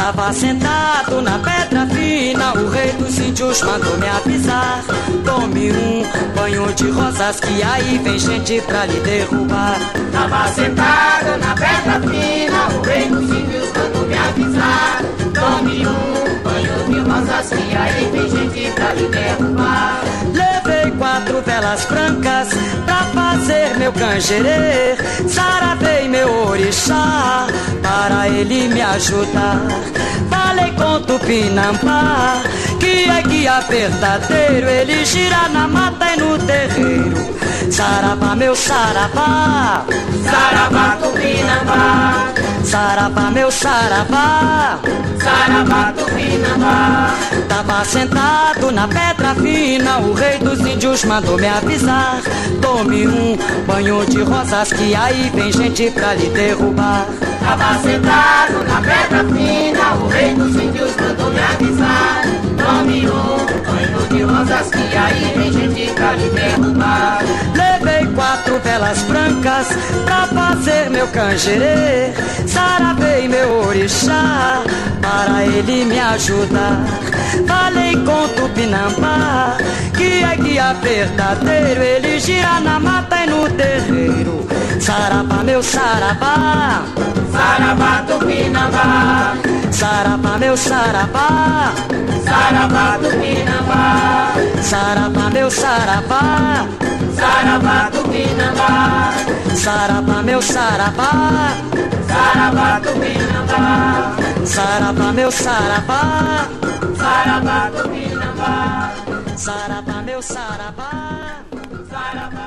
Tava sentado na pedra fina, o rei dos índios mandou me avisar: tome um banho de rosas que aí vem gente pra lhe derrubar. Tava sentado na pedra fina, o rei dos índios mandou me avisar: tome um banho de rosas que aí vem gente pra lhe derrubar. Levei 4 velas brancas pra fazer meu canjerê, saravei meu orixá para ele me ajudar. Falei com Tupinambá que é guia verdadeiro, ele gira na mata e no terreiro. Saravá, meu saravá, Saravá, Tupinambá, saravá, meu saravá, saravá, Tupinambá. Tava sentado na pedra fina, o rei dos índios mandou me avisar: tome um banho de rosas que aí vem gente pra lhe derrubar. Tava sentado na pedra fina, o rei dos índios mandou me avisar: tome um banho de rosas que aí vem gente pra lhe derrubar. Levei 4 velas brancas pra fazer meu canjerê, saravei meu orixá para ele me ajudar. Falei com Tupinambá que é guia verdadeiro, ele gira na mata e no terreiro. Saravá, meu saravá, Saravá, Tupinambá, saravá, meu saravá, saravá, Tupinambá, saravá, meu saravá, saravá, Tupinambá, saravá, meu saravá, saravá, Tupinambá, saravá, meu saravá, saravá, Tupinambá, saravá, meu saravá, saravá.